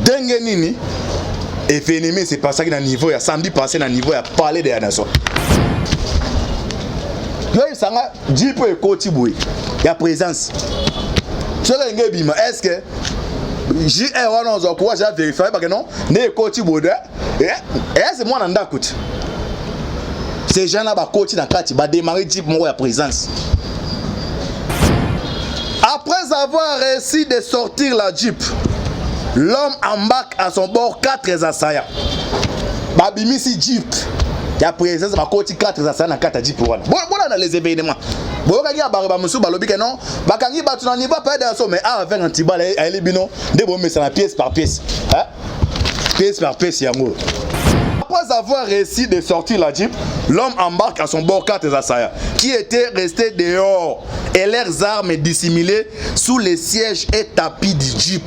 Dengue nini événement c'est passé dans niveau ya samedi passé dans niveau ya parler de la nation. Yo sanga jipo e koti boy ya présence. Cela nge bima est-ce que JR on a quoi j'ai vérifié parce que non né koti boy est-ce moi nanda kuti. Ces gens là ba koti na kati ba démarrer jipo mo ya présence. Après avoir réussi de sortir la Jeep, l'homme embarque à son bord 4 assaillants. Babimi si Jeep, il y a présence de 4 assaillants dans 4 Jeep. Voilà dans les événements. Bon, quand il y a barbe monsieur balobi que non, bah quand il bat on n'y va pas dans son mais avec un petit bal elle bino, des bons mais ça pièce par pièce. Hein? Pièce par pièce yango. Après avoir réussi de sortir la Jeep, l'homme embarque à son bord 4 assaillants qui étaient restés dehors et leurs armes dissimulées sous les sièges et tapis du Jeep.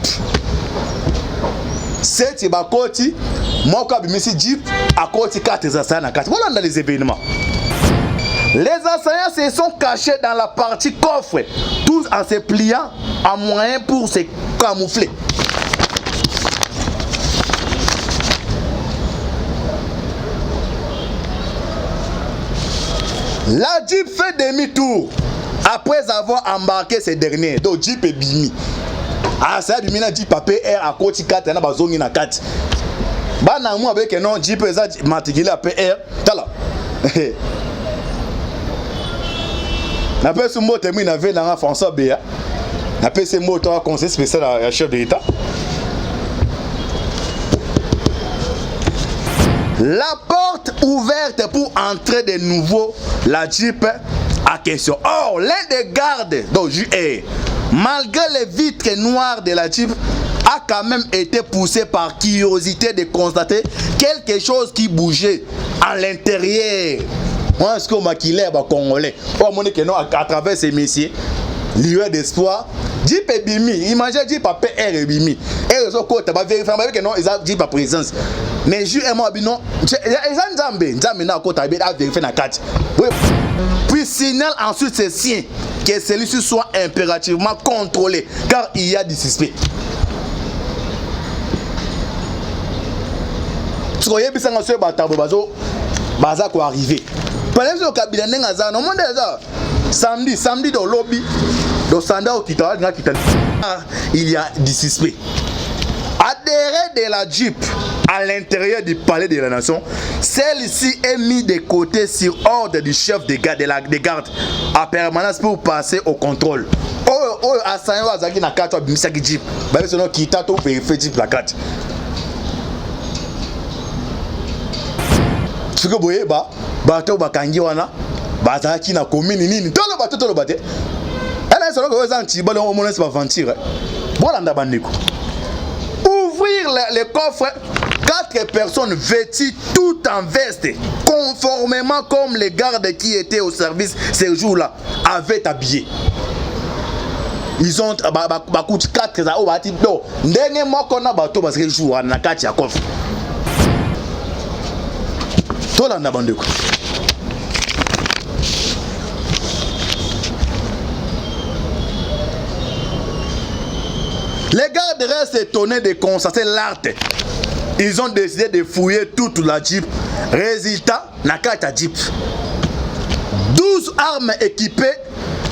C'est Bakoti, moi quand je suis Jeep, à côté 4 assaillants. Voilà dans les événements. Les assaillants se sont cachés dans la partie coffre, tous en se pliant en moyen pour se camoufler. La Jeep fait demi-tour après avoir embarqué ces derniers. Donc Jeep est bimi. Ah ça bimi na Jeep PR à côté 4 na bazongi na 4. Ba na mu avec non Jeep ça matriculé à PR. Tala. Na pe ce mot termine avec dans François Béa. Na pe ce mot toi conseil spécial à chef de l'État. La porte ouverte pour entrer de nouveau la Jeep à question. Or, l'un des gardes, donc JR, malgré les vitres noires de la Jeep, a quand même été poussé par curiosité de constater quelque chose qui bougeait à l'intérieur. Moi, est-ce qu'on maquillait les Congolais? On montre que non, à travers ces messieurs, lueur d'espoir. Jeep est bimi, imaginez Jeep à PR est bimi. Et les autres côtés, vérifier que non, ils ont Jeep à présence. Mais je et moi, non, ils ont Nzambe na côté à vérifier na carte. Puis signale ensuite ces signes que celui-ci soit impérativement contrôlé, car il y a des suspects. Tu voyez, puis ça n'a pas baza quoi arriver. Par exemple, au cabinet n'engaza, non monde samedi dans le lobby. Donc, il y a des suspects. Adhéré de la Jeep à l'intérieur du palais de la nation, celle-ci est mise de côté sur ordre du chef des gardes à permanence pour passer au contrôle. Oh, assaillant Azaki na carte ou Misaki Jeep. Bah, c'est non qui t'a tout vérifié Jeep la carte. Ce que vous voyez, bateau bakangi wana, bazaki na commune nini, tout le bateau. Ouvrir les coffres, 4 personnes vêtues tout en veste, conformément comme les gardes qui étaient au service ces jours-là avaient habillé. Ils ont 4 ndenge moko na bateau parce que jour na kati ya coffre. Tolanda bandeko. Les gardes restent étonnés de constater l'arthe. Ils ont décidé de fouiller toute la Jeep. Résultat, Nakata Jeep. 12 armes équipées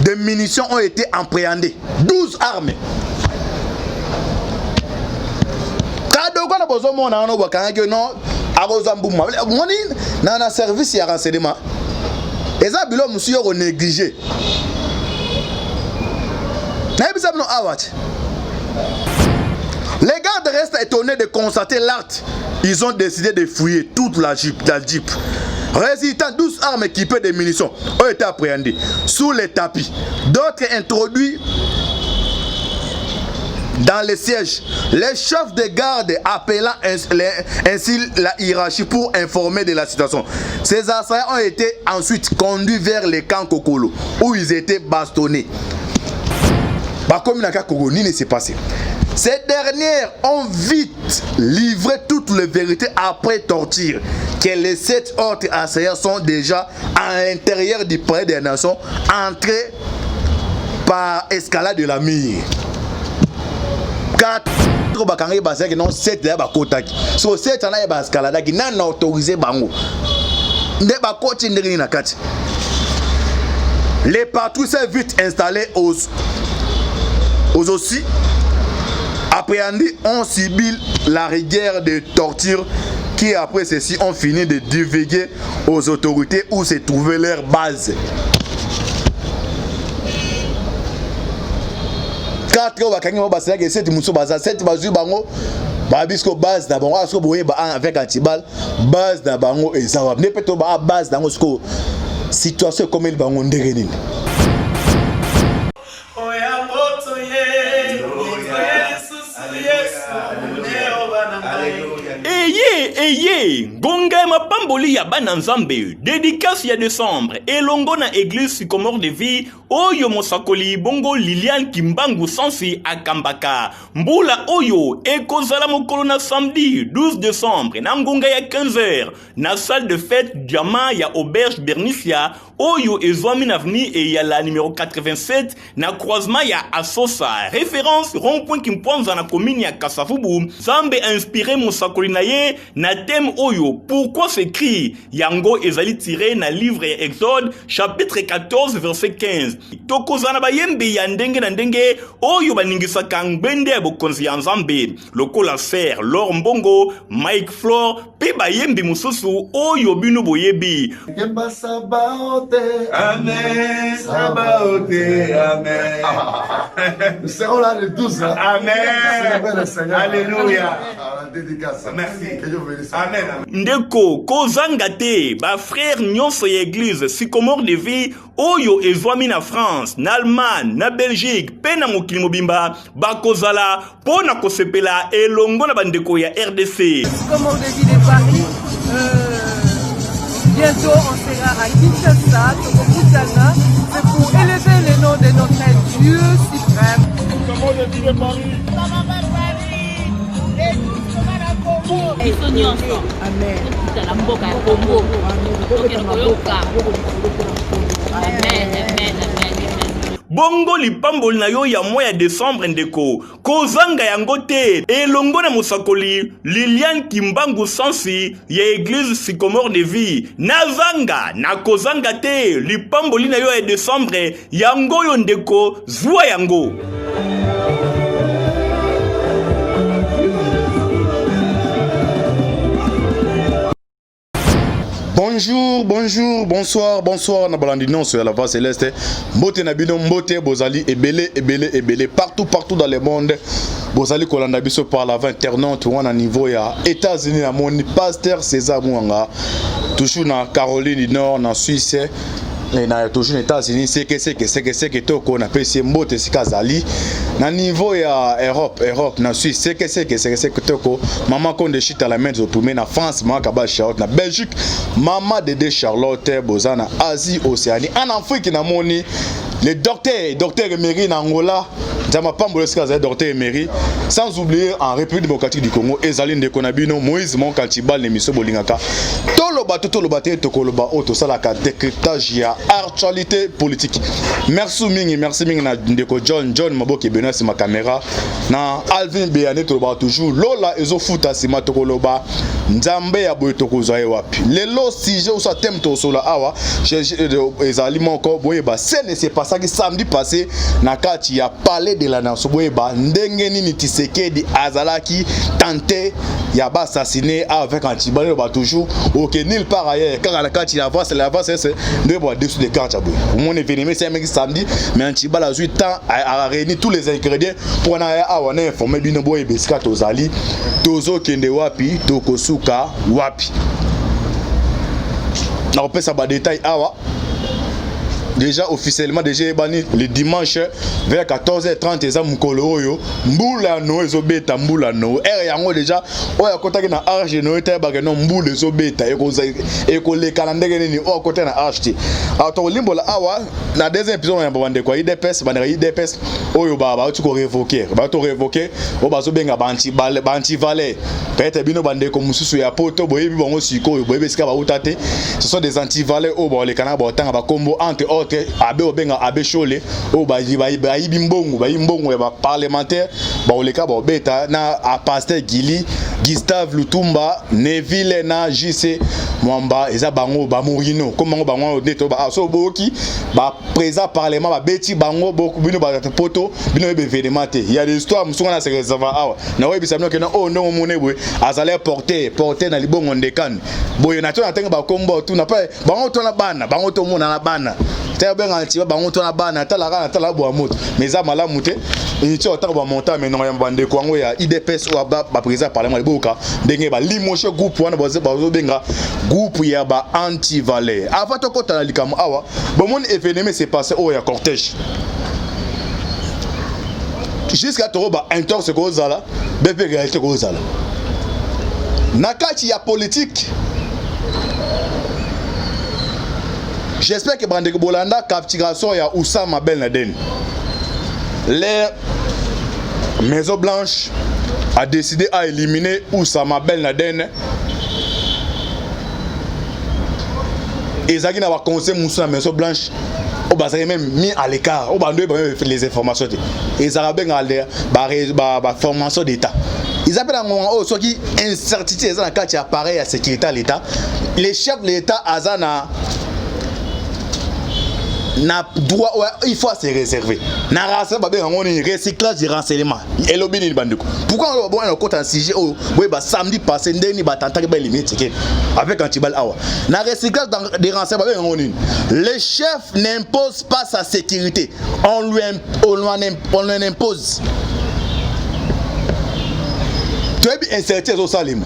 de munitions ont été appréhendées. 12 armes. Kadogo na bozo mona no bakanga non abozambuma. Moni na service ya renseignement. Eza bilo monsieur ko négligé. Na bisa no awat. Les gardes restent étonnés de constater l'acte. Ils ont décidé de fouiller toute la Jeep. Résultat, 12 armes équipées de munitions ont été appréhendées sous les tapis. D'autres introduits dans les sièges. Les chefs de garde appelant ainsi la hiérarchie pour informer de la situation. Ces assaillants ont été ensuite conduits vers les camps Kokolo où ils étaient bastonnés. Comme il n'y a qu'à Kogo, ni ne s'est passé. Ces dernières ont vite livré toutes les vérités après torture, que les 7 autres assaillants sont déjà à l'intérieur du palais des nations, entrés par escalade de la mire. 4 bakangi basaki non 7 ya bakotaki. So 7 ana ya escalade qui n'a autorisé bango. Ne bakoti ndiri na kati. Les patrouilles s'est vite installées aux aussi. Appréhendés ont subi la rigueur de torture qui après ceci ont fini de divulguer aux autorités où se trouvait leur base. 4 bakangi basaki que 7 muso baza 7 bazu bango babisko base na bango asko boye ba avec Antibal base na bango ezawa ne peto ba base dango sko situation comme il bango ndenge nini. Eye, gonga mapamboli ya bana nzambe, dédicace ya décembre, elongo na église Sycomore de vie, oyo mosakoli bongo Liliane Kimbangu Sansi akambaka, mbula oyo, ekozala mokolo na samedi 12 décembre, na ngonga ya 15h, na salle de fête diamant ya auberge Bernicia, oyo ezwami na avenue et ya la numéro 87, na croisement ya Asosa, référence rond-point Kimpwanza na commune ya Kasavubu, Zambe inspiré mosakoli na ye, na thème oyo, pourquoi s'écrit yango ezali tiré na livre Exode chapitre 14 verset 15. Tokozana bayembe ya ndenge na ndenge oyo baningisaka ngbende ya bokonzi ya nzambe lokola ser Lor Mbongo Mike Flor pe bayembe mususu oyo bino boyebi. Kemba sabaote amen sabaote amen. Nous serons là le 12 hein? Amen. Alléluia. Dédicace. Merci. Que Dieu bénisse. Amen. Ndeko kozanga te ba frère nyonso ya église Sycomore de vie oyo ezwami na France, na Allemagne, na Belgique, pe na mokili mobimba bakozala pona kosepela elongo na bandeko ya RDC. Sycomore de vie de Paris. Bientôt on sera à Kinshasa, Tokokutana. C'est pour élever le nom de notre Dieu suprême. Sycomore de vie de Paris. Amen. Bongo lipamboli na yo ya mois de décembre ndeko kozanga yango te elongo na mosakoli Liliane Kimbangu Sansi ya église Sycomore de vie nazanga na kozanga te lipamboli na yo ya décembre yango yo ndeko zwa yango. Bonjour, bonjour, bonsoir, bonsoir. Nabalandino sur la voie céleste. Mbote nabino mbote bozali ebele partout dans le monde. Bozali kolanda biso par la 20 internaute ou à niveau ya États-Unis na moni pasteur César Mouanga toujours na Caroline du Nord na Suisse. Et na toujours aux États-Unis c'est que toko na pesi mbote sikazali na niveau ya Europe na Suisse c'est que toko maman konde chita la main au na France maman kaba Charlotte na Belgique maman Dédé Charlotte bozana Asie Océanie en Afrique na moni le docteur Emery na Angola Djama Pambo le docteur Emery sans oublier en République démocratique du Congo ezali ndeko na bino Moïse Monkantibal ne miso bolingaka toloba te tokoloba auto salaka décryptage ya actualité politique. Merci mingi na ndeko John Maboke Benoît ma caméra na Alvin Béané toloba toujours lola ezo futa sima tokoloba nzambe ya boye tokozwa wapi lelo sujet ou sa thème to sola awa ezali moko boye ba scène c'est passé samedi passé na kati ya palais de la nation boye ba ndenge nini Tshisekedi azalaki tenté ya ba assassiner avec Antibal ba toujours aucun nulle part ailleurs quand la kati la voix c'est de boire dessus des cartes boye mon événement c'est un samedi mais Antibal a eu temps à réunir tous les ingrédients pour na awa informer bino boye beska tozali tozo kende wapi tokosuka wapi na opesa ba détail awa déjà officiellement déjà le dimanche vers 14h30 eza mukolo oyo mbula no ezobeta mbula no yango déjà oya kotaki na arche no eteba ke no mbula ezobeta ekolekana ndenge nini oya kota na arche alors to limbola awa na deuxième épisode ya bande kwa IDPS bande IDPS oyo ba tu ko révoquer ba to révoquer o bazobenga banti valet peut-être bino bande ko mususu ya poto boyebi bango siko boyebi sika ba utate ce sont des anti valets au ba le kana ba tanga ba combo entre autres abe obenga abe chole o ba yibi mbongo ya ba parlementaire ba oleka ba beta na a pasteur Gili Gustave Lutumba Neville na JC Mwamba eza bango ba Morino comme bango bango neto ba so boki ba présent parlement ba beti bango boku bino ba poto bino be événement te il y a des histoires musunga na se réserva awa na webi sabino ke na o no monebwe azale porter na libongo ndekan boye na to na tenga ba kombo tu na pa bango to na bana bango to mona na bana te benga nti bango to na bana tala kana tala bo amoto mais za malamu te initi otaka ba monta mais non ya bande ko ngo ya IDPS ou ba président parlement boka ndenge ba limoshe groupe wana ba zo benga groupe ya ba anti valet avant to kota na likamo awa bon mon événement s'est passé au ya cortège jusqu'à toroba intox ko zala bébé réalité ko zala nakati ya politique. J'espère que Brandeko Bolanda capturation ya Oussama Ben Laden. Les Maison Blanche a décidé à éliminer Oussama Ben Laden. Et Zagina va conseiller Moussa Maison Blanche. On va même mis à l'écart. On va donner les informations. Et ça va bien aller la formation d'État. Ils appellent à un moment où il y a une incertitude dans le cas de l'appareil à sécurité à l'État. Les chefs de l'État na droit il faut se réserver na race ba ben on recyclage de renseignement et lobby bandiko pourquoi on compte un sujet au ba samedi passé ndeni ba tantaki ba limite avec Antibal awa na recyclage de renseignement ba on le chef n'impose pas sa sécurité on lui impose tu es incertain au salim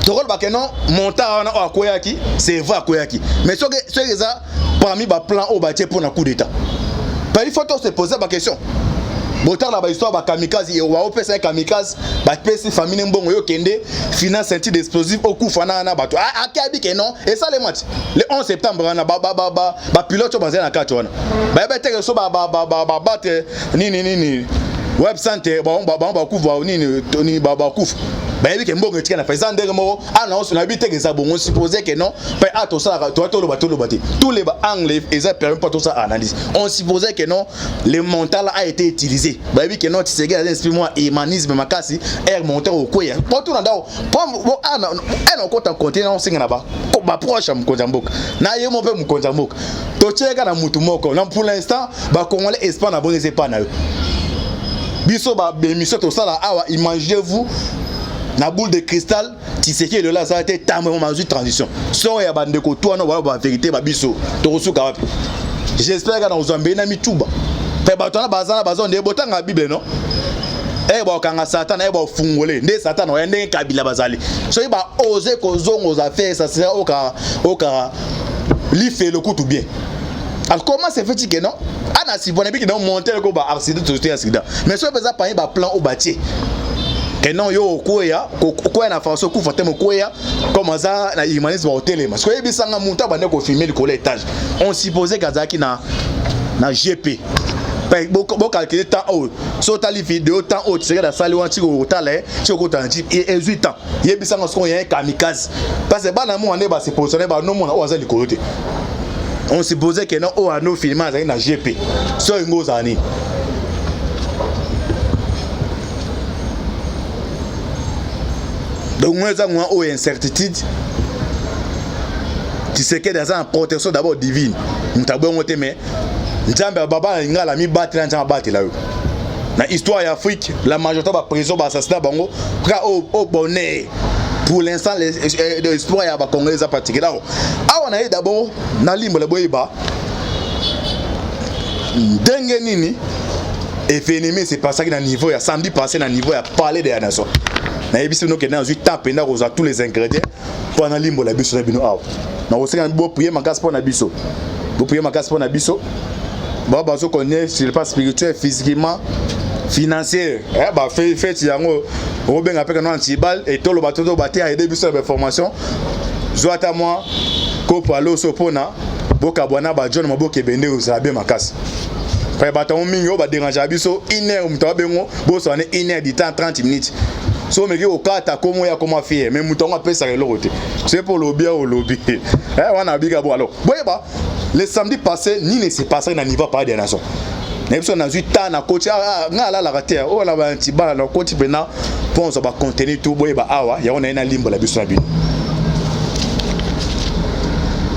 Torol bakeno monta na akoyaki c'est vrai akoyaki mais ce que ça parmi ba plan au bâti pour un coup d'état. Il faut se poser la question. Botar la histoire ba kamikaze et wa opesa kamikaze ba pesi famille mbongo yo kende finance senti d'explosif au coup fana na bato akabi ke non et ça les matchs le 11 septembre na ba pilote bazé na kato wana ba bete so ba battre nini web center ba couvre nini ba couvre ba yebi ke mbongo etika na pesa ndenge moko ana on na bité que ça bon on supposait que non pa ato ça toi to le bateau tous les anglais ils permettent pas tout ça analyse on supposait que non le mental a été utilisé ba yebi que non tu sais que esprit moi humanisme makasi air monter au quoi pour tout ndao pour ana on compte en continent on singa na ba proche mkonza mboka na ye mo pe mkonza mboka to cheka na mutu moko na pour l'instant ba congolais espoir na bonne pas na biso ba émission to ça là awa imaginez-vous na boule de cristal Tshisekedi le là ça a été tamement ma transition so ya bande ko toi no ba vérité ba biso to kosuka wapi j'espère que dans Zambie na mituba pe batona bazana bazon de botanga bible non ba kanga satan ba fungole nde satan o yende kabila bazali so ba oser ko zongo za faire ça c'est oka li fait le coup tout bien. Alors comment c'est fait que non ana si bonne bi que non monter ko ba accident tout accident mais so pesa pa ba plan au bâti que non yo koya na façon ku fatemo koya comme ça na humanisme hôtel parce que ebisanga monta bande ko filmer le colletage on supposait kazaki na GP beaucoup calculer temps haut so tali vidéo temps haut c'est la salle wanti ko tala ci ko tanti et 18 ans yebisanga so y'a kamikaze parce que bana mo ande ba se positionner ba no mo na o azali kolote on supposait que non o ano filmer na GP so ngozani. Donc moi j'ai une incertitude. Tu sais que dans une protection d'abord divine. Nous t'avons monté mais Nzambe baba ngala mi battre Nzambe battre là. Dans l'histoire d'Afrique, la majorité de prison assassinat bango au bonnet. Pour l'instant l'espoir ya ba congolais a pratiqué là. Ah on a d'abord na limbo le boyeba. Ndenge nini Et Fénémé, c'est pas ça qui est à niveau, il y a samedi passé à niveau, il y a parlé de la nation. Na yebi sino ke na zu tape na roza tous les ingrédients pour na limbo la biso na bino aw. Na oseka bo prier makas pour na biso. Bo prier makas pour na biso. Ba bazo connaît sur le plan spirituel, physiquement, financier. Ba fait yango o benga pe kana antibal et tolo batoto baté a aider biso na formation. Zoata moi ko palo sopona boka bwana ba John maboke bende oza be makas. Fa baton mingo ba déranger biso 1 heure mutawa bengo bo so 1 heure du temps 30 minutes. So me au kata comme ya comment faire mais mouton a pesa le roté c'est pour le bien au lobby on a biga bo alors boyeba le samedi passé ni ne s'est passé na niveau pas des nations mais on a eu temps na coach nga la rater oh la ba ntibala na coach pena pour on va contenir tout boyeba awa ya on a ina limbo la biso na bino.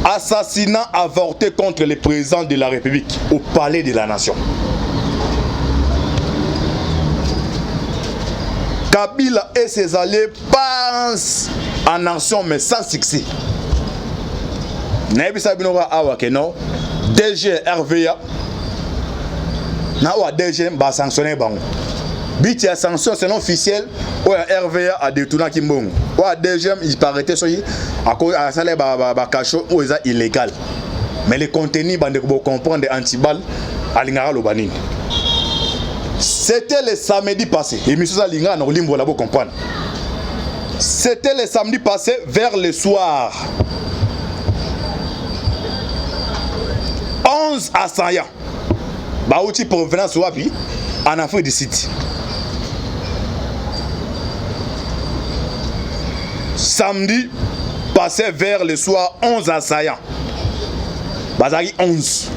Assassinat avorté contre le président de la République au palais de la nation. Kabila et ses alliés pensent en action mais sans succès. Naïbi Sabinora awa keno DG RVA na wa DG ba sanctionner bango. Biti a sanction c'est non officiel ou RVA a détourné Kimbongo. Ou DG il paraît soyi à cause à salaire ba cacho ou ça illégal. Mais le contenu bande ko comprendre antibal alingara lobanini. C'était le samedi passé. Et M. Zalinga n'a pas pu comprendre. C'était le samedi passé vers le soir. 11 assaillants. Baouti provenance Wapi en Afrique du Sud. Samedi passé vers le soir 11 assaillants. Bazari 11.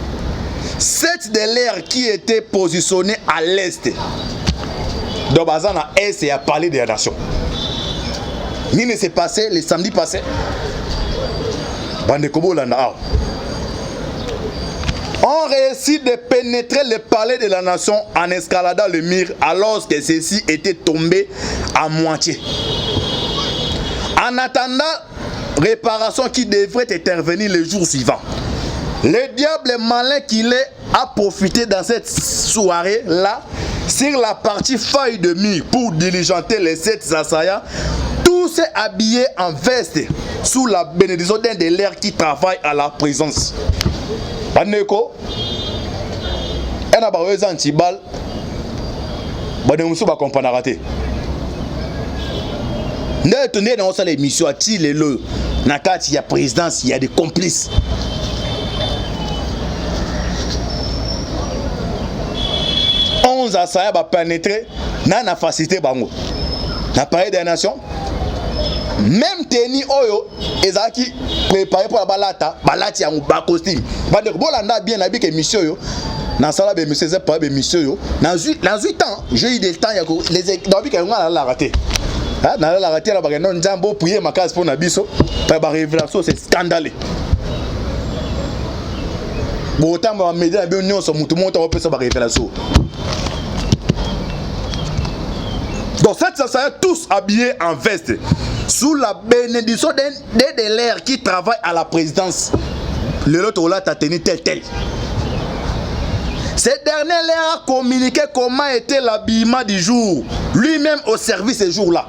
7 de l'air qui étaient positionnés à l'est. Donc, à l'est, et à parler de la nation. Ni ne s'est passé le samedi passé. On réussit de pénétrer le palais de la nation en escaladant le mur alors que ceci était tombé à moitié. En attendant réparation qui devrait intervenir le jour suivant. Le diable malin qu'il est a profité dans cette soirée-là sur la partie feuille de mur pour diligenter les 7 assaillants, tous habillés en veste sous la bénédiction d'un de l'air qui travaille à la présence. Baneko, un abarouez antibal, Banemoussou va comprendre à rater. N'est tenu dans cette émission, il est le Nakati, il y a présidence, il y a des complices. Assaillants va pénétrer dans la facilité bango. Na parler des nations. Même teni oyo ezaki préparé pour la balata, balati en bas costume. Ba de bolanda bien habillé que monsieur yo. Na sala be monsieur c'est pas be monsieur yo. Dans 8 ans, j'ai eu des temps ya ko les dabi ka nga la raté. Ah na la raté la ba non njambo prier ma case pour na biso. Ba révélation c'est scandaleux. Bon temps ba média bien non so mutu monta opesa ba révélation. Donc, cette assaillants tous habillés en veste, sous la bénédiction de l'air qui travaille à la présidence. Le lot là t'a tenu tel. Ce dernier leur a communiqué comment était l'habillement du jour, lui-même au service ce jour-là.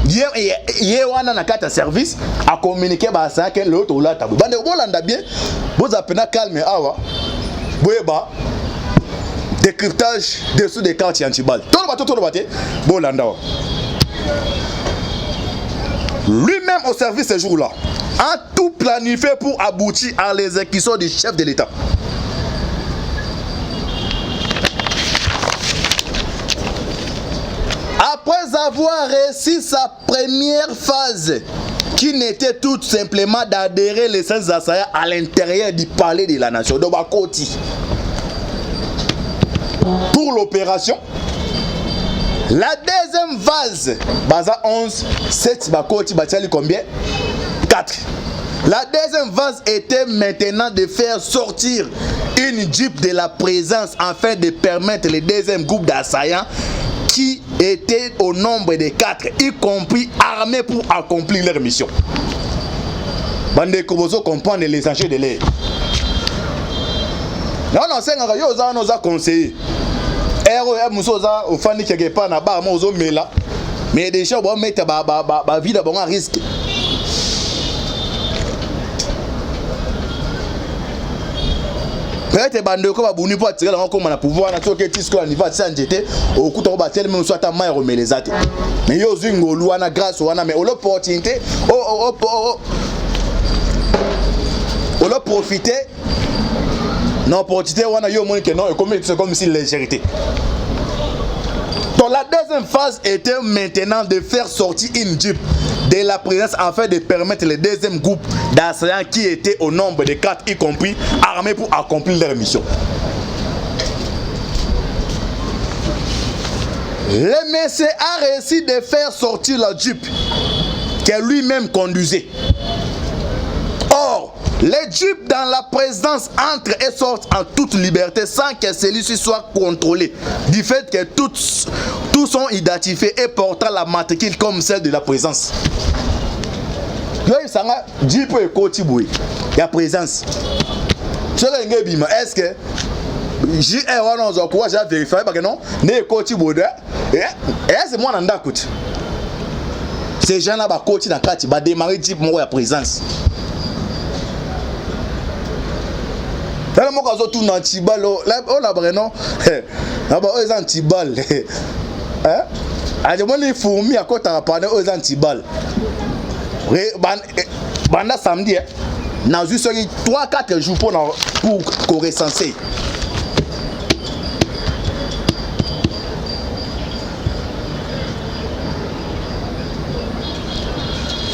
Hier, on a un service à communiquer à que l'autre là t'a bien. Vous appelez calme awa. Boyeba décryptage dessous des cartes antibal. Tout le bateau, Bolanda. Lui-même au service ce jour-là a tout planifié pour aboutir à l'exécution du chef de l'État. Après avoir réussi sa première phase, qui n'était tout simplement d'adhérer les 16 assaillants à l'intérieur du palais de la nation de Bakoti. Pour l'opération, la deuxième phase, Baza 11, 7 Bakoti, Batiali combien? 4. La deuxième phase était maintenant de faire sortir une jeep de la présence afin de permettre le deuxième groupe d'assaillants qui étaient au nombre de 4, y compris armés pour accomplir leur mission. bande kobozo comprendre les enjeux de l'air. Non, c'est un rayon, on a conseillé. ROM, Moussa, au fan qui n'est pas na bar, moi, mais là. Mais déjà, on va mettre ma vie d'abord en risque. Peut-être bande ko ba buni pour attirer la comme on a pouvoir na to que tisco la niveau ça njete au coup to ba tel même soit ta main remet ate mais yo zingo luana grâce wana mais l'opportunité on profiter non opportunité wana yo moni que non comme si légèreté. Donc la deuxième phase était maintenant de faire sortir une Jeep de la présence afin de permettre le deuxième groupe d'assaillants qui était au nombre de 4 y compris armés pour accomplir leur mission. Le Messie a réussi de faire sortir la Jeep que lui-même conduisait. Or, les Jeeps dans la présence entrent et sortent en toute liberté sans que celui-ci soit contrôlé du fait que tous sont identifiés et portant la matricule comme celle de la présence. Jeep et Kotiboué, il y a présence. Est-ce que JR1 a quoi j'ai vérifié parce que non, n'est Kotiboué et c'est moi dans coûte. Ces gens-là va coacher dans le va démarrer Jeep moi à présence. Là, moi, quand je tourne en Tibal, là, on a vraiment. Là-bas, ils ont Tibal. Hein? Alors, moi, les fourmis à côté de la panne, ils ont Tibal. Banda samedi, nous avons juste 3-4 jours pour recenser.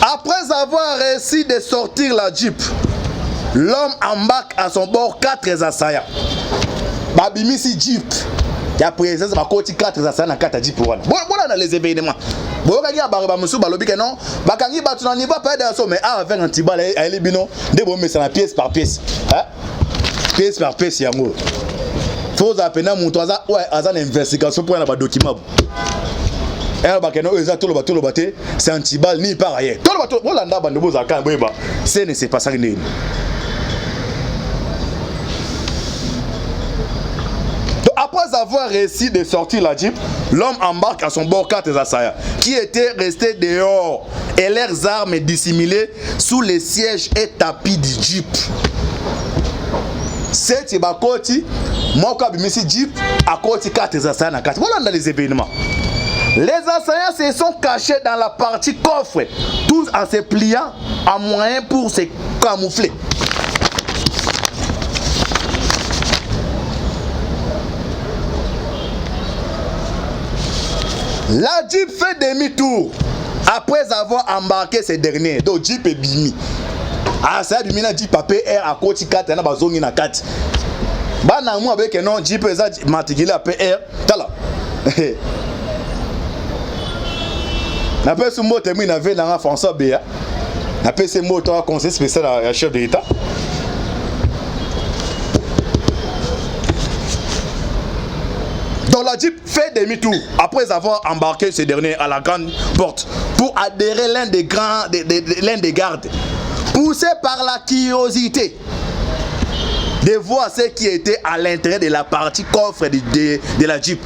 Après avoir réussi de sortir la Jeep, l'homme embarque à son bord 4 assaillants. Babimi si Jeep. Il y a présence ma côté 4 assaillants dans 4 Jeep. Voilà dans les événements. Bon, quand il y a barba monsieur balobi que non, bakangi batu na niveau pas dans mais avec un petit bal elle est bino de bon mais ça pièce par pièce. Hein? Pièce par pièce yango. Faut appeler mon toisa ouais, azan investigation pour un document. Elle va que non eza tolo baté c'est un petit bal ni par ailleurs. Tolo bato bolanda bande boza kan boyeba. C'est ne c'est pas ça ni. Après avoir réussi de sortir la Jeep, l'homme embarque à son bord 4 assaillants qui étaient restés dehors et leurs armes dissimulées sous les sièges et tapis du Jeep. C'est Bakoti, moi quand je Jeep, à côté 4 assaillants à 4. Voilà dans les événements. Les assaillants se sont cachés dans la partie coffre, tous en se pliant à moyen pour se camoufler. La Jeep fait demi-tour après avoir embarqué ces derniers. Donc Jeep est bimi. Ah ça bimi na Jeep PR à côté 4 na bazongi na 4. Ba na mu avec non Jeep eza matricule PR. Tala. Na pe ce mot termine avec na François Béa. Na pe ce mot toi conseil spécial à chef de l'État. Donc la Jeep fait demi-tour après avoir embarqué ce dernier à la grande porte pour adhérer l'un des gardes, poussé par la curiosité de voir ce qui était à l'intérieur de la partie coffre de la Jeep.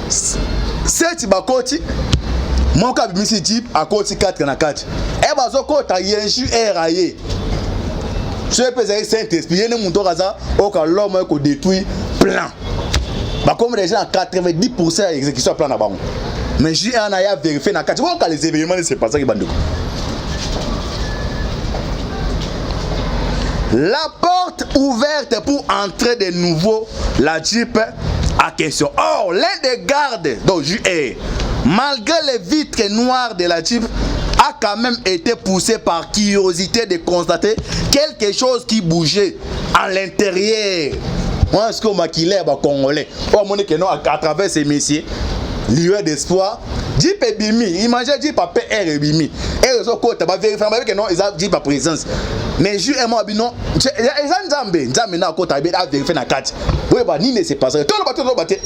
C'est Bakoti, mon cap Missy Jeep à côté 4 na 4. Et bazoko ta yenju eraye. Je peux dire Saint-Esprit, il y a des gens qui ont l'homme qui détruit plein. Comme déjà à 90% d'exécution plan là-bas. Mais j'ai un aïe à vérifier dans 4. Quand les événements ne se passent pas. La porte ouverte pour entrer de nouveau la Jeep à question. Or, l'un des gardes, donc JR, malgré les vitres noires de la Jeep, a quand même été poussé par curiosité de constater quelque chose qui bougeait à l'intérieur. Moi, est-ce qu'on m'a quitté les Congolais? On m'a dit que non, à travers ces messieurs, lueur d'espoir, Jeep est bimi. Imaginez Jeep à PR est bimi. Et les autres, tu vas vérifier que non, ils ont Jeep à présence. Mais je et moi, non, ils ont Nzambe na côté à vérifier na 4. Oui, bah, ni ne se passe. Tout le bateau,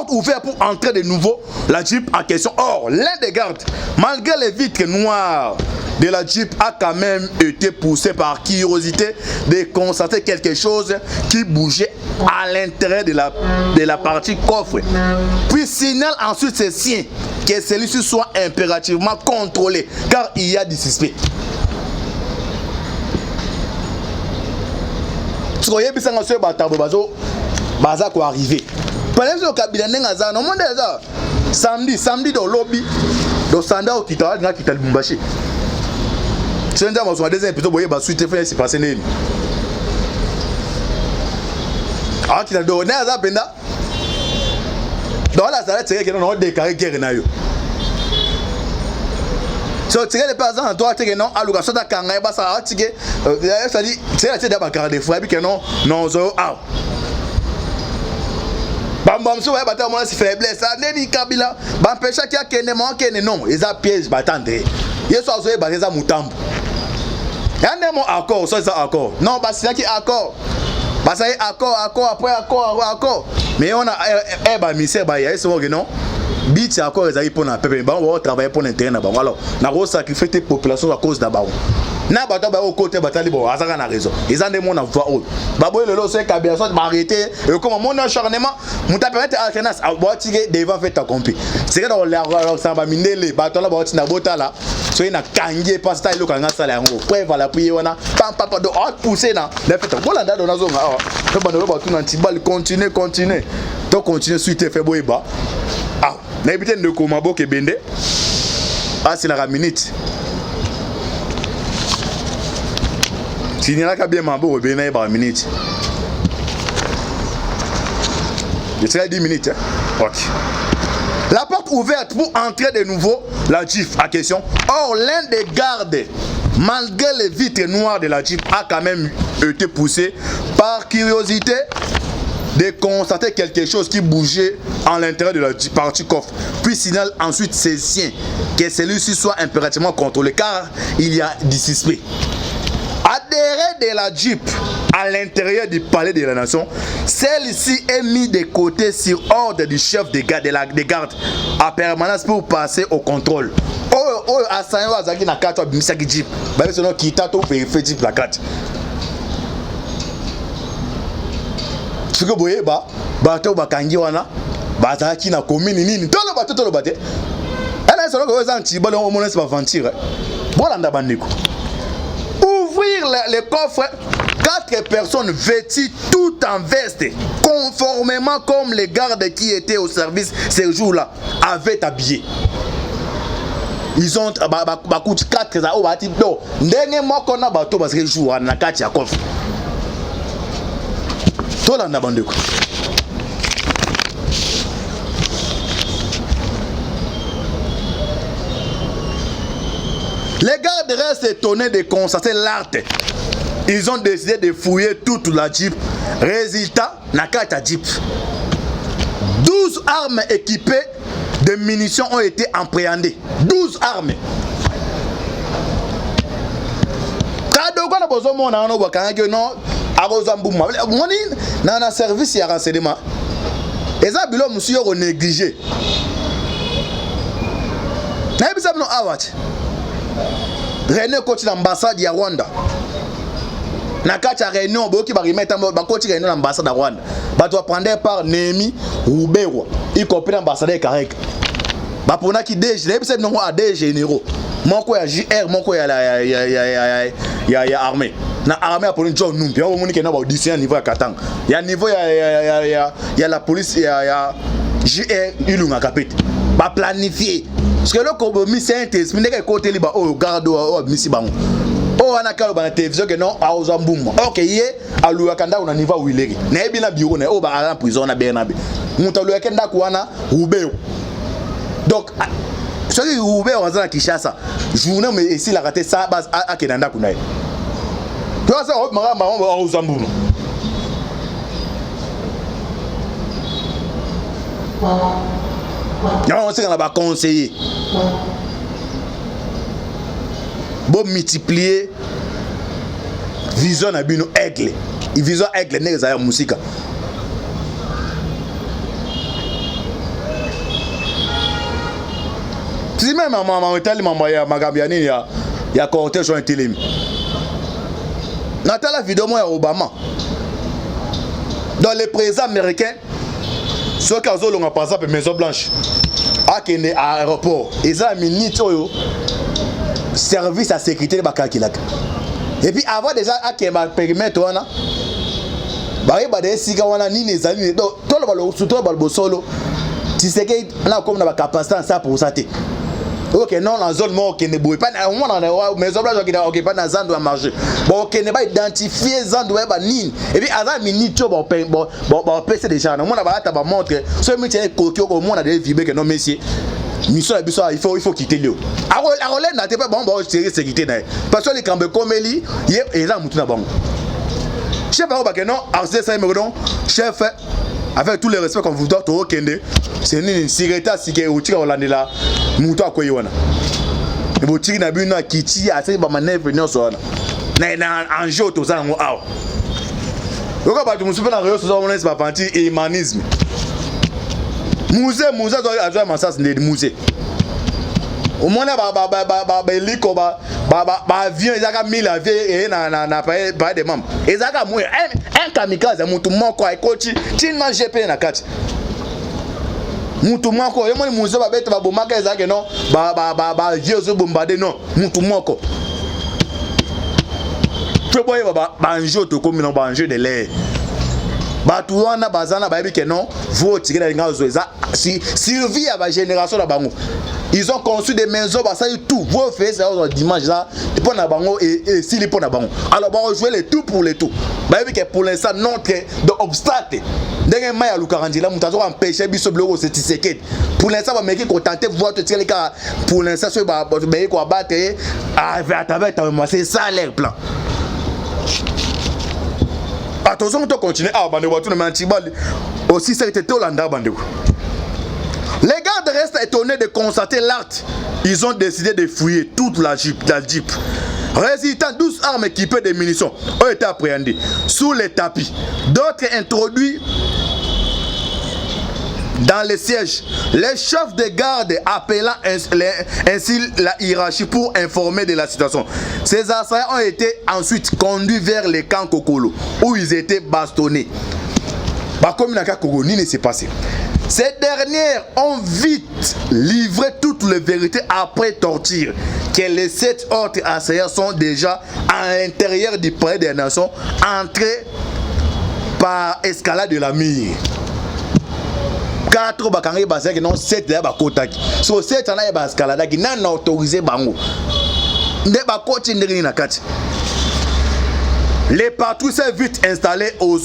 porte ouverte pour entrer de nouveau la Jeep en question. Or, l'un des gardes, malgré les vitres noires de la Jeep, a quand même été poussé par curiosité de constater quelque chose qui bougeait à l'intérieur de la partie coffre. Puis signale ensuite ses siens que celui-ci soit impérativement contrôlé car il y a des suspects. Tu vois, il y a des quoi arriver. Par exemple, samedi dans le lobby, dans Sanda au Kita, il y a Kita Lumbashi. C'est un peu de deuxième épisode, vous suite fait c'est passé né. Ah, Kita donné à Zapenda. Dans la salle, c'est qu'il y a un déclaré guerre na yo. So tu les pas en toi tu non aluka so ta kanga ba sa atike ça dit c'est la tête d'aba garder fois que non zo ah bam bam so ba ta mo si faiblesse ça ne dit kabila ba pêcher qui a kene mo kene non ils a piège ba tendre yeso so ba za mutambo yande mo accord so ça accord non ba c'est qui accord ba ça accord après accord mais on a ba misère ba ya so que non bit encore les aïe pour na pepe ba on va travailler pour l'intérêt na ba alors na go sacrifier tes populations à cause da ba na ba ta ba au côté batali bon azaka na raison ils ont des mon voix haute ba boy le lo c'est kabia so m'arrêter et comme mon acharnement muta permettre alternance a bo tige devant fait accompli c'est que dans la ça ba minele ba to la ba tina bota là so ina kangie pasta ile kanga sala yango preuve la prier wana pam papa do pousser na le fait voilà da na zonga ah to ba no ba tout na tibal continuer to continuer suite fait boyba ah na ebite ndeko maboke bende asi la minute signala bien mabo bena ba minute il sera 10 minutes hein? OK. La porte ouverte pour entrer de nouveau la Jeep à question. Or l'un des gardes, malgré les vitres noires de la Jeep, a quand même été poussé par curiosité de constater quelque chose qui bougeait en l'intérieur de la partie coffre. Puis signale ensuite ses siens que celui-ci soit impérativement contrôlé car il y a des suspects. Adhéré de la Jeep à l'intérieur du palais de la nation, celle-ci est mise de côté sur ordre du chef des gardes à permanence pour passer au contrôle. Oh, asanyo azaki na carte bimisaki Jeep. Ba besono kitato vérifier Jeep la carte. Ce que vous voyez, bateau bakangi wana, bazaki na commune nini, tolo bateau tolo bate. Elle est seulement que vous anti, bon on monnaie c'est pas mentir. Bolanda bandiko. Ouvrir les coffres, 4 personnes vêtues tout en veste, conformément comme les gardes qui étaient au service ces jours-là avaient habillé. Ils ont 4 za o bati do. Ndenge moko na bateau parce que jour na kati ya coffre. Les gardes restent étonnés de constater l'art. Ils ont décidé de fouiller toute la Jeep. Résultat, Nakata Jeep. 12 armes équipées de munitions ont été appréhendées. 12 armes. Dans service et renseignement, les habitants monsieur ont négligé. René coach l'ambassade de Rwanda. Nakata réunion boki ba remettre ba coach réunion l'ambassade de Rwanda. Ba doit prendre par Némi Ruberwa, y compris l'ambassadeur Karek. Ba pona ki DG, les bisep non a DG généraux. Moko ya JR, moko ya armée. Na armée a pour une John Numbi, on moni que na ba audition niveau ya Katang. Ya niveau ya la police ya JR Ilunga kapite. Ba planifier. Parce que le compromis c'est un test, mais que côté liba o garde o misi bango. O ana kalo ba na télévision que non a ozambumba. OK, yé aluwa kanda una niveau wileri. Na ebi na bureau na o ba en prison na Bernabe. Muta aluwa kanda kuana Rubeo. Donc ce qui Rubeo en Kinshasa, journée mais ici la raté ça base à Kenanda kunaye. Toi ça on mara on ozambumba. Non, c'est qu'on va conseiller. Bon multiplier vision à bino aigle. Il vision aigle n'est pas musique. Si même maman Itali maman ya Magabiani ya cortège en télé. Dans la vidéo moi Obama. Dans les présidents américains, ceux qui ont par exemple Maison Blanche, à l'aéroport, ils ont mis service à sécurité de Bakakilak. Et puis avant déjà à périmètre on a bah des siga on a ni les amis donc tout le balo surtout le balo solo tu sais que là comme on a capacité ça pour ça. Ok non la zone moi qui ne bouille pas au moins dans les Maison Blanche qui n'a pas dans zone doit marcher bon qui ne pas identifier zone doit pas ni et puis avant mini tout bon PC déjà on a pas ta montre ce métier coquille au moins on a des vibrer que non messieurs mission il faut quitter lui a relève n'a pas bon sécurité parce que les camps comme lui il là mutu na bango chef ba que non arcé ça me don chef avec tout le respect qu'on vous doit to kende c'est une sécurité si que au tika olande la mutu akoyi wana e bo tiki na bino kiti ase ba manevre nyonso wana na enjeu to za ngo aw yoko ba tu musupe na réseau social on est pas parti humanisme musée a massas de musée au moins ba liko ba avion ezaka 1000 avions et na pas de membres ezaka moi un kamikaze mutu moko aikoti tina GP na kati mutu moko yo moni musée ba bete ba bomaka ezaka non ba vieux zo bombarder non mutu moko tu boye ba enjeu to comme non ba enjeu de l'air batu wana bazana ba que non vous tirer la ngazo eza survie à la génération la bango ils ont conçu des maisons bah ça y tout vous faites ça dimanche là pour na bango et si les pour na bango alors on va jouer les tout pour les tout bah que pour l'instant notre obstacle dernier mai à Lukarandi là mutazo empêcher biso bloko c'est ticket pour l'instant va mec contenté voir te tirer les cas pour l'instant ce bah quoi battre à travers c'est ça leur plan. Attention, on continue à bander tout le monde aussi c'était Hollanda bandé. Les gardes restent étonnés de constater l'acte. Ils ont décidé de fouiller toute la Jeep. Résultant 12 armes équipées de munitions ont été appréhendées sous les tapis. D'autres introduits dans les sièges. Les chefs de garde appelant ainsi la hiérarchie pour informer de la situation. Ces assaillants ont été ensuite conduits vers les camps Kokolo où ils étaient bastonnés. Comme il n'y a s'est passé. Ces dernières ont vite livré toutes les vérités après torture. Que les 7 autres assaillants sont déjà à l'intérieur du palais des nations, entrés par escalade de la mire. 4 bakangi basaki non 7 ya bakotaki so 7 ana ya baskalada ki nan autorisé bango nde bakoti ndiri na kati. Les patrouilles sont vite installées aux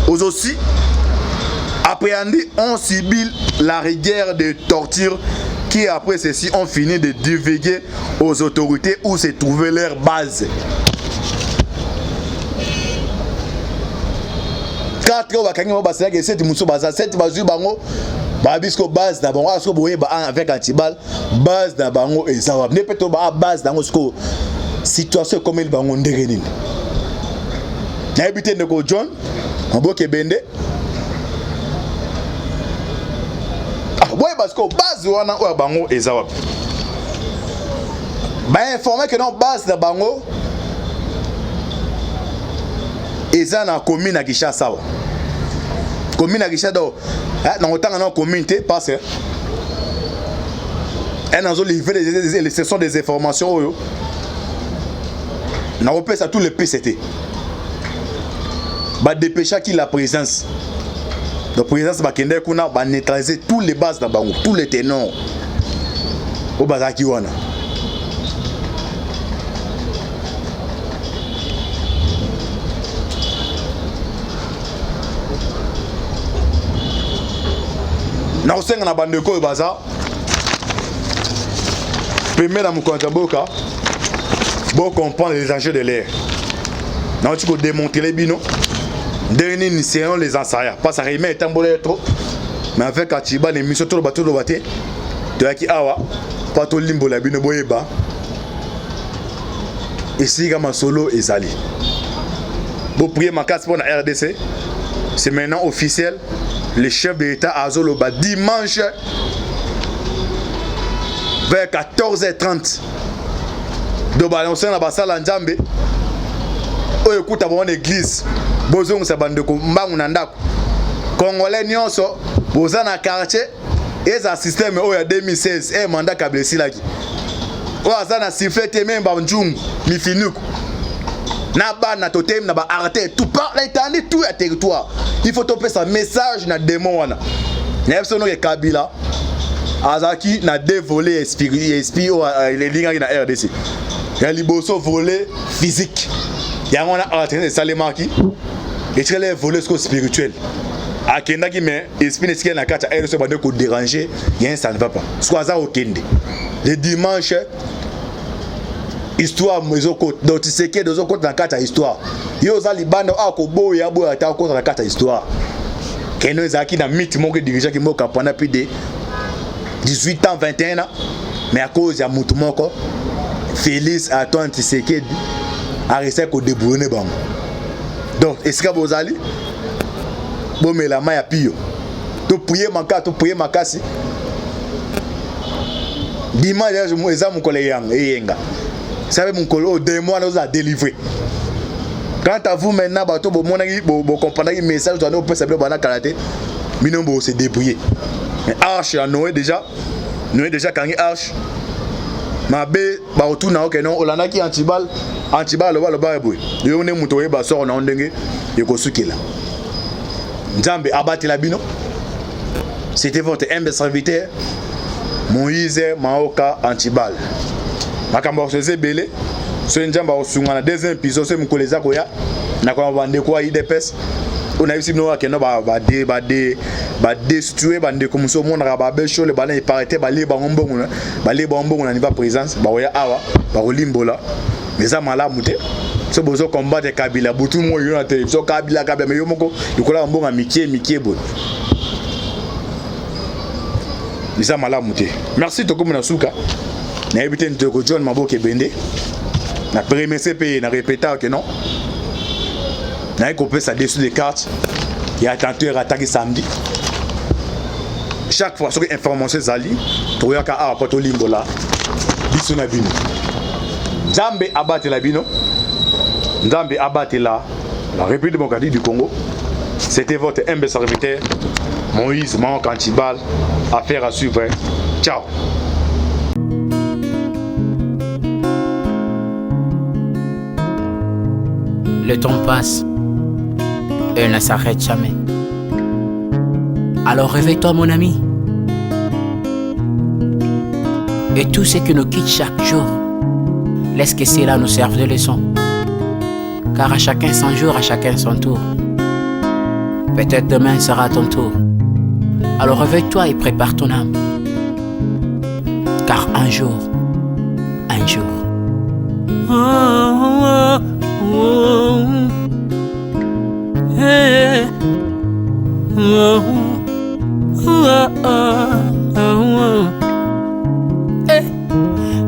aussi appréhendés ont subi la rigueur de torture qui après ceci ont fini de divulguer aux autorités où se trouvait leur base. 4 bakangi mo basaka que 7 muso baza 7 bazu bango babisco base na bango aso boye ba avec antibal base na bango ezawa ne peto ba base dango sko situation comme il bango ndenge nini na habité ndeko John Mboke Bende boye basko base wana o bango ezawa ba informer que non base na bango eza na commune à Kinshasa. Commune à Kinshasa na otanga na communauté parce que elle nous a livré les sessions des informations na opé ça tout le PCT. Ba dépêcher qui la présence. La présence ba kende kuna ba neutraliser tous les bases na bango, tous les ténors. Au bazaki wana. Na osenga na bandeko e baza permet na mukonza boka bon comprendre les enjeux de l'air. Na tu peux démontrer les bino dernier ni seront les ensayants pas ça remet tambolé trop mais avec Atiba les missions tout le bateau de baté de aki awa pas to limbo la bino boyeba et si comme solo et sali bon prier ma casse pour la RDC c'est maintenant officiel. Le chef de l'État Azoloba dimanche vers 14h30. Donc balancer na basala nzambe. Oyo kuta bon église. Bozongo sa bande ko mbangu na ndako. Congolais nyonso boza na quartier eza système oyo 2016 mandat kablesi laki. Oyo za na sifflet même ba njungu mifinuku. Na ba na totem na ba arrêter tout par l'étendue tout à territoire. Il faut topper sa message na démon wana. Na personne que Kabila azaki na dévolé esprit les lignes na RDC. Ya liboso volé physique. Ya on a entraîné salemaki et très les volés spirituel. Akenda qui mais esprit n'est na kata RDC ba de ko déranger, rien ça ne va pas. Soit au kende. Le dimanche histoire mezoko donc tu sais que deux autres dans kata histoire. Yo za libanda akobo ya boya ta ko dans kata histoire. Keno ezaki na mythe mon que dirigeant qui moka pendant plus de 18 ans 21 ans mais à cause ya mutu moko Félix Antoine Tshisekedi a réussi à débrouiller bango. Donc est-ce que vous allez bon mais la main ya pio to prier makasi dimanche je eza mon collègue yenga savez mon collègue deux mois nous a délivré. Quant à vous maintenant bato bo monaki bo comprendre le message doit nous peut savoir bana karaté minombo se débrouiller. Mais arche à Noé déjà quand arche mabe ba retourna OK non olana ki antibal le ba eboy yo ne muto ye ba sort na ndenge ekosukela Nzambe abati la bino. C'était votre humble serviteur Moïse Maoka Antibal. Makambo seze belé so Nzambe osunga na deuxième épisode so mukoleza koya na kwa bande kwa IDPS on a eu sino ke no ba destituer bande comme so mona ba becho le bana iparete ba liba ngombongo na niva présence ba oya awa ba olimbola mais ça malamu te so bozo combattre Kabila butu mo yo na télévision Kabila mais yo moko likola mbonga mikie bo ça malamu te. Merci to comme na suka na ebité ndeko John Maboke Bende na premier CP na répéter que non na écopé ça dessus des cartes et attenteur attaqué samedi chaque fois sur information zali to yaka a poto limbola biso na bino Nzambe abate la bino Nzambe abate la République démocratique du Congo. C'était votre humble serviteur Moïse Maoka Antibal. Affaire à suivre. Ciao. Le temps passe et ne s'arrête jamais. Alors réveille-toi mon ami. Et tout ce qui nous quitte chaque jour, laisse que cela nous serve de leçon. Car à chacun son jour, à chacun son tour. Peut-être demain sera ton tour. Alors réveille-toi et prépare ton âme. Car un jour.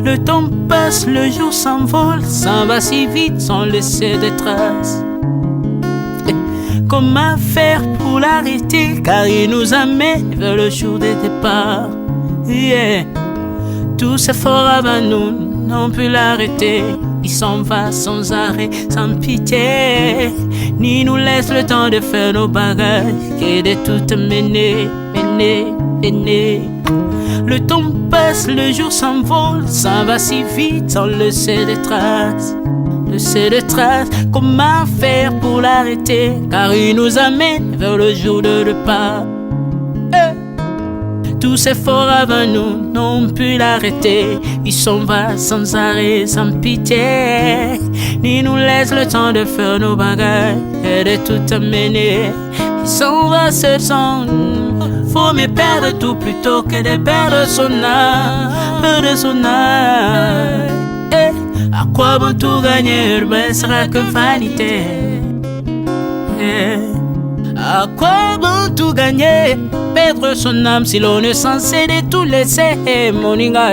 Le temps passe, le jour s'envole, s'en va si vite sans laisser de traces. Comment faire pour l'arrêter, car il nous amène vers le jour de départ. Tout c'est fort avant nous, n'ont pu l'arrêter. Il s'en va sans arrêt, sans pitié, ni nous laisse le temps de faire nos bagages, et de tout mener. Le temps passe, le jour s'envole, s'en va si vite sans laisser de traces. Comment faire pour l'arrêter, car il nous amène vers le jour de départ. Tous ces forts avant nous n'ont pu l'arrêter. Il s'en va sans arrêt, sans pitié, ni nous laisse le temps de faire nos bagages et de tout amener. Il s'en va seul sans nous. Faut me perdre tout plutôt que de perdre son âme. À quoi bon tout gagner, ben sera que vanité. À quoi bon tout gagner, perdre son âme si l'on est censé de tout laisser. Moninga,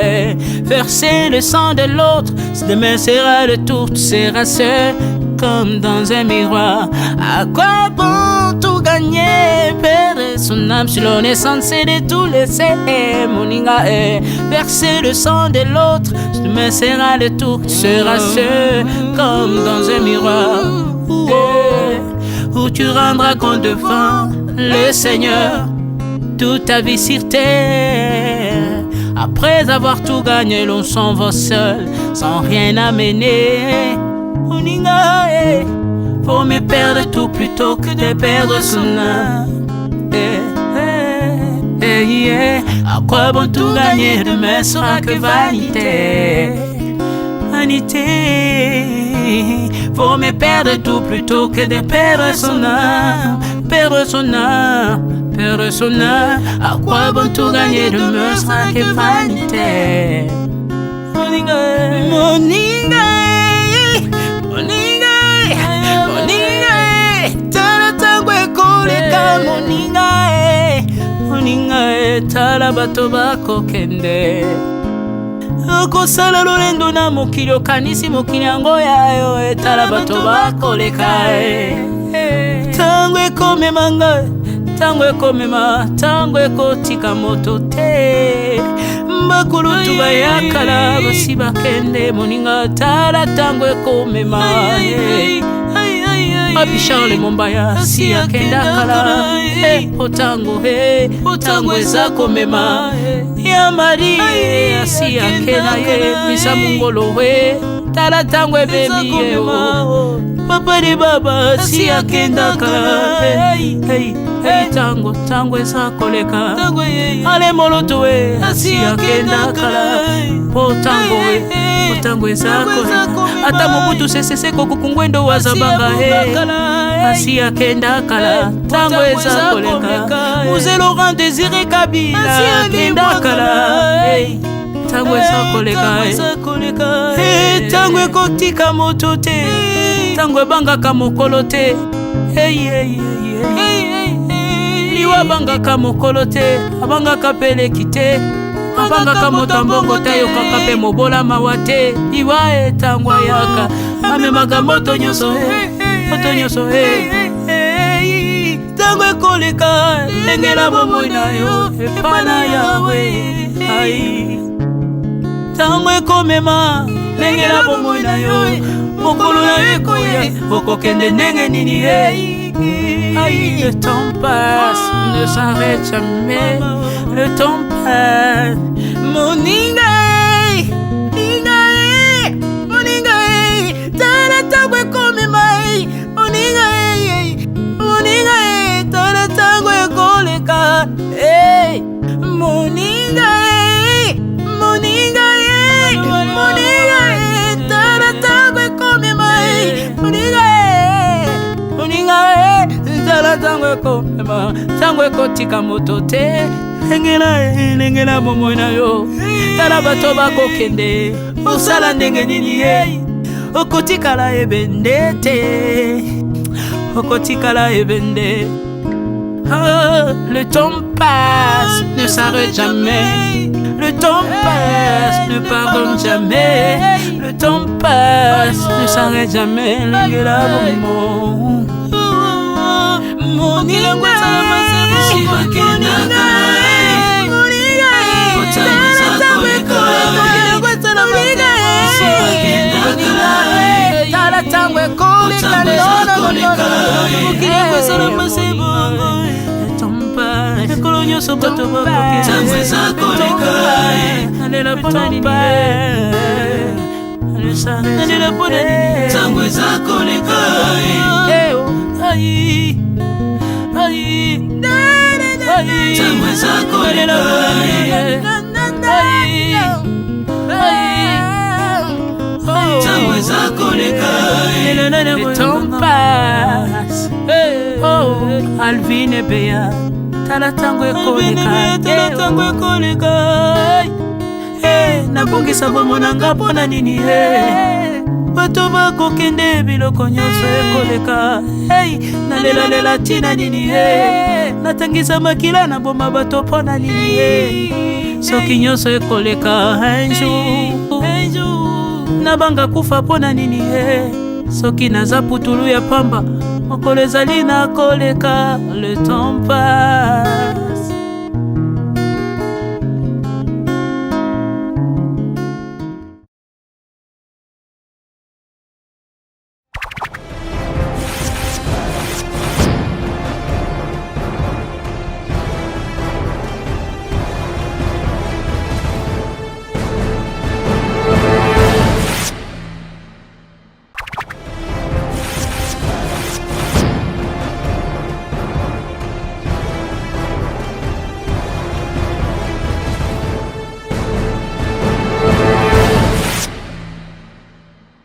verser le sang de l'autre, demain sera le tour, tu seras seul comme dans un miroir. À quoi bon tout gagner? gagner, perdre son âme sur l'on est censé de tout laisser. Moninga verser le sang de l'autre, demain sera le tour, tu seras seul comme dans un miroir, où tu rendras compte devant le Seigneur toute ta vie sur terre. Après avoir tout gagné, l'on s'en va seul sans rien amener. Moninga faut mieux perdre tout plutôt que de perdre son âme. À quoi bon tout gagner, demain sera que vanité. Vanité. Faut mieux perdre tout plutôt que de perdre son âme. Perdre son âme, perdre son âme. À quoi bon tout gagner, demain sera que vanité. Moninga, Moninga, Moninga, Moninga, tala tangwe koleka. Moninga, Moninga, tala bato bako kende. Okosala lolendo na mokili okanisi mokili yango yayo. Tala bato bako leka. Tango ekomema ngai, tango ekomema, tango ekotika moto te. Bakulutu bayakala basi bakende. Moninga tala tango ekomema. Papi Charles Mombaya si akenda kala. Otango otango eza komema. Ya Mari si akenda misa mungolo tala tango ebebi Papa de baba si akenda kala. Tango tango eza koleka. Ale moloto si akenda kala. Potango potango eza koleka. Ata Mobutu sese kokukungwendo wazabanga asi akenda kala. Tango eza koleka. Mzee Laurent Désiré Kabila akenda kala. Tango eza koleka. Tango ekotika moto te, tango ebangaka mokolo te. Liwa bangaka mokolo te, abangaka peleki te. Abangaka motambongo te, yokaka pe mobola mawa te. Liwa tango ayaka, amemaka moto nyonso moto nyonso tango ekoleka. Engela bomoi na yo epana yawe. Tango ekomema engela bomoi na yo. Mokolo na yo ekoya okokende ndenge nini. Le temps passe, ne s'arrête jamais. Le temps passe. Moninga, Moninga, tala tango ekomema. Moninga, Moninga, tala tango ekoleka. Moninga, Moninga, Moninga, tala tango ekomema. Moninga, Moninga, tala tango ekomema. Tango ekotika moto te. Engela bomoi na yo. Tala bato bakokende. Osala ndenge nini okotikala ebende te. Okotikala ebende. Le temps passe, ne s'arrête jamais. Le temps passe, ne pardonne jamais. Le temps passe, ne s'arrête jamais. L'engela bomo. Moninga, tala tango ekoleka. Ekolo nyonso bato bakokende. Nalela pona nini nalela pona nini. Tango eza koleka. Tango eza koleka. Tango eza koleka. Le temps passe. Oh, Alvin et Béa. Tala tango ekoleka. Tala tango ekoleka. Nabongisa bomona nga pona nini. Bato bakokende biloko nyonso ekoleka. Nalela tina nini. Natangisa makila na boma bato pona nini. Soki nyonso ekoleka un jour. Nabanga kufa pona nini. Soki naza putulu ya pamba mokolo ezali na koleka, le temps passe.